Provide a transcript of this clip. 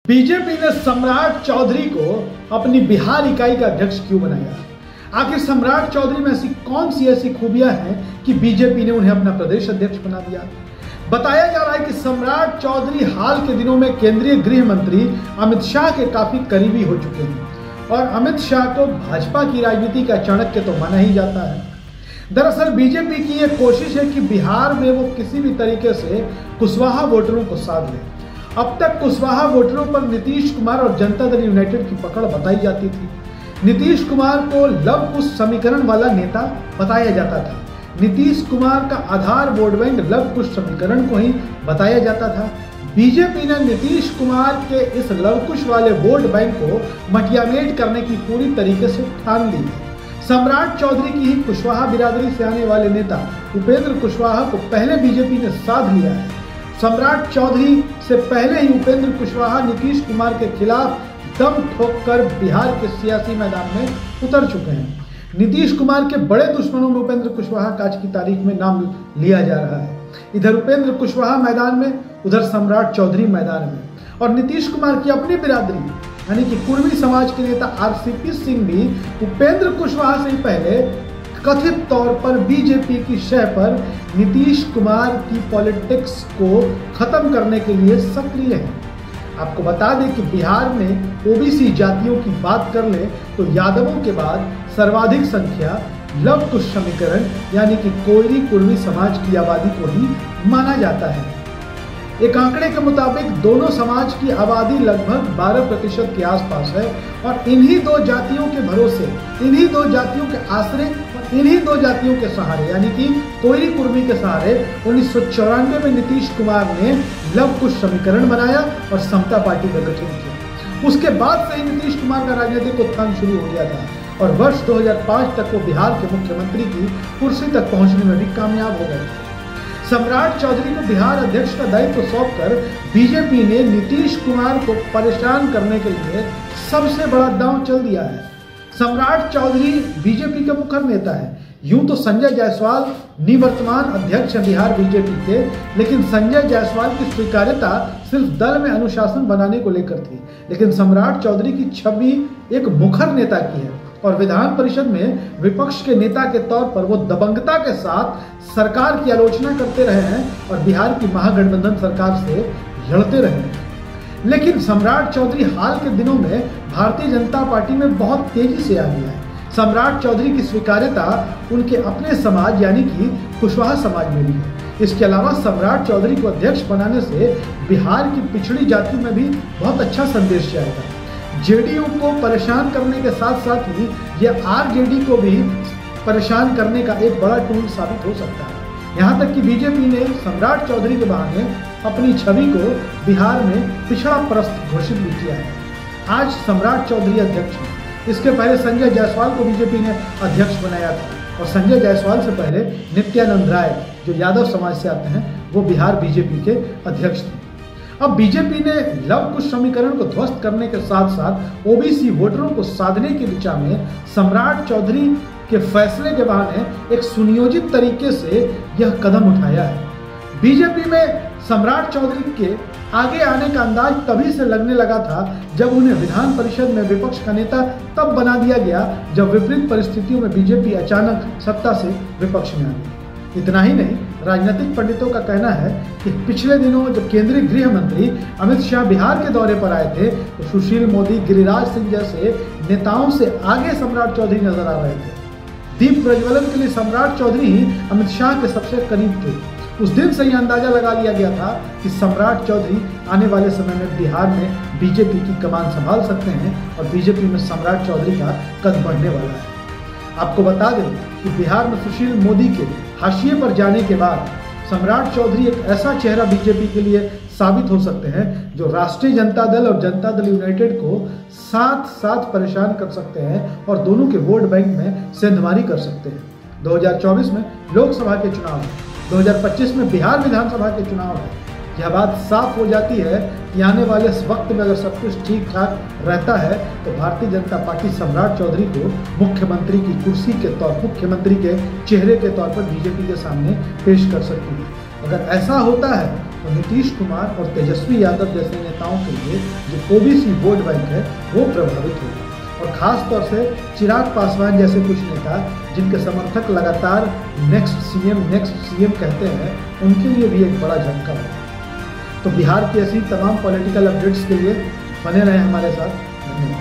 BJP ने सम्राट चौधरी को अपनी बिहार इकाई का अध्यक्ष क्यों बनाया? आखिर सम्राट चौधरी में कौन सी ऐसी खूबियां हैं कि बीजेपी ने उन्हें अपना प्रदेश अध्यक्ष बना दिया? बताया जा रहा है कि सम्राट चौधरी हाल के दिनों में केंद्रीय गृह मंत्री अमित शाह के काफी करीबी हो चुके हैं और अमित शाह को भाजपा की राजनीति का चाणक्य तो माना ही जाता है। दरअसल बीजेपी की यह कोशिश है कि बिहार में वो किसी भी तरीके से कुशवाहा वोटरों को साध ले। अब तक कुशवाहा वोटरों पर नीतीश कुमार और जनता दल यूनाइटेड की पकड़ बताई जाती थी। नीतीश कुमार को लव कुश समीकरण वाला नेता बताया जाता था। नीतीश कुमार का आधार वोट बैंक लव कुश समीकरण को ही बताया जाता था। बीजेपी ने नीतीश कुमार के इस लव कुश वाले वोट बैंक को मटियामेट करने की पूरी तरीके से ठान ली है। सम्राट चौधरी की ही कुशवाहा बिरादरी से आने वाले नेता उपेंद्र कुशवाहा को पहले बीजेपी ने साध लिया है। सम्राट चौधरी से पहले ही उपेंद्र कुशवाहा नीतीश कुमार के खिलाफ दम ठोककर बिहार के सियासी मैदान में उतर चुके हैं। नीतीश कुमार के बड़े दुश्मनों में उपेंद्र कुशवाहा का आज की तारीख में नाम लिया जा रहा है। इधर उपेंद्र कुशवाहा मैदान में, उधर सम्राट चौधरी मैदान में। और नीतीश कुमार की अपनी बिरादरी यानी कि कुर्मी समाज के नेता आरसीपी सिंह भी उपेंद्र कुशवाहा से पहले कथित तौर पर बीजेपी की शह पर नीतीश कुमार की पॉलिटिक्स को खत्म करने के लिए सक्रिय है। आपको बता दें कि बिहार में ओबीसी जातियों की बात कर ले तो यादवों के बाद सर्वाधिक संख्या लव कुश समीकरण यानी कि कोयरी कुर्मी समाज की आबादी को ही माना जाता है। एक आंकड़े के मुताबिक दोनों समाज की आबादी लगभग 12% के आसपास है और इन्हीं दो जातियों के भरोसे, इन्हीं दो जातियों के आश्रय और इन्हीं दो जातियों के सहारे यानी कि कोयरी कुर्मी के सहारे 1994 में नीतीश कुमार ने लव कुश समीकरण बनाया और समता पार्टी का गठन किया। उसके बाद से ही नीतीश कुमार का राजनीतिक उत्थान शुरू हो गया था और वर्ष 2005 तक वो बिहार के मुख्यमंत्री की कुर्सी तक पहुंचने में भी कामयाब हो गए थे। सम्राट चौधरी को बिहार अध्यक्ष का दायित्व सौंपकर बीजेपी ने नीतीश कुमार को परेशान करने के लिए सबसे बड़ा दांव चल दिया है। सम्राट चौधरी बीजेपी का मुखर नेता है। यूं तो संजय जायसवाल निवर्तमान अध्यक्ष हैं बिहार बीजेपी के, लेकिन संजय जायसवाल की स्वीकार्यता सिर्फ दल में अनुशासन बनाने को लेकर थी। लेकिन सम्राट चौधरी की छवि एक मुखर नेता की है और विधान परिषद में विपक्ष के नेता के तौर पर वो दबंगता के साथ सरकार की आलोचना करते रहे हैं और बिहार की महागठबंधन सरकार से लड़ते रहे हैं। लेकिन सम्राट चौधरी हाल के दिनों में भारतीय जनता पार्टी में बहुत तेजी से आ गया है। सम्राट चौधरी की स्वीकार्यता उनके अपने समाज यानी कि कुशवाहा समाज में भी है। इसके अलावा सम्राट चौधरी को अध्यक्ष बनाने से बिहार की पिछड़ी जातियों में भी बहुत अच्छा संदेश जाएगा। जेडीयू को परेशान करने के साथ साथ ही यह आरजेडी को भी परेशान करने का एक बड़ा टूल साबित हो सकता है। यहाँ तक कि बीजेपी ने सम्राट चौधरी के बहाने अपनी छवि को बिहार में पिछड़ा परस्त घोषित भी किया है। आज सम्राट चौधरी अध्यक्ष हैं। इसके पहले संजय जायसवाल को बीजेपी ने अध्यक्ष बनाया था और संजय जायसवाल से पहले नित्यानंद राय जो यादव समाज से आते हैं वो बिहार बीजेपी के अध्यक्ष थे। अब बीजेपी ने लव कुश समीकरण को ध्वस्त करने के साथ साथ ओबीसी वोटरों को साधने की दिशा में सम्राट चौधरी के फैसले के बहाने एक सुनियोजित तरीके से यह कदम उठाया है। बीजेपी में सम्राट चौधरी के आगे आने का अंदाज तभी से लगने लगा था जब उन्हें विधान परिषद में विपक्ष का नेता तब बना दिया गया जब विपरीत परिस्थितियों में बीजेपी अचानक सत्ता से विपक्ष में आ गई। इतना ही नहीं, राजनीतिक पंडितों का कहना है कि पिछले दिनों जब केंद्रीय गृह मंत्री अमित शाह बिहार के दौरे पर आए थे तो सुशील मोदी, गिरिराज सिंह जैसे नेताओं से आगे सम्राट चौधरी नजर आ रहे थे। दीप प्रज्वलन के लिए सम्राट चौधरी ही अमित शाह के सबसे करीब थे। उस दिन से ही अंदाजा लगा लिया गया था कि सम्राट चौधरी आने वाले समय में बिहार में बीजेपी की कमान संभाल सकते हैं और बीजेपी में सम्राट चौधरी का कद बढ़ने वाला है। आपको बता दें कि बिहार में सुशील मोदी के हाशिए पर जाने के बाद सम्राट चौधरी एक ऐसा चेहरा बीजेपी के लिए साबित हो सकते हैं जो राष्ट्रीय जनता दल और जनता दल यूनाइटेड को साथ साथ परेशान कर सकते हैं और दोनों के वोट बैंक में सेंधमारी कर सकते हैं। 2024 में लोकसभा के चुनाव है, 2025 में बिहार विधानसभा के चुनाव है। यह बात साफ हो जाती है कि आने वाले वक्त में अगर सब कुछ ठीक ठाक रहता है तो भारतीय जनता पार्टी सम्राट चौधरी को मुख्यमंत्री की कुर्सी के तौर, मुख्यमंत्री के चेहरे के तौर पर बीजेपी के सामने पेश कर सकती है। अगर ऐसा होता है तो तो नीतीश कुमार और तेजस्वी यादव जैसे नेताओं के लिए जो ओबीसी वोट बैंक है वो प्रभावित होगा। और खास तौर से चिराग पासवान जैसे कुछ नेता जिनके समर्थक लगातार नेक्स्ट सीएम कहते हैं, उनके लिए भी एक बड़ा झटका होगा। तो बिहार की ऐसी तमाम पॉलिटिकल अपडेट्स के लिए बने रहें हमारे साथ। धन्यवाद।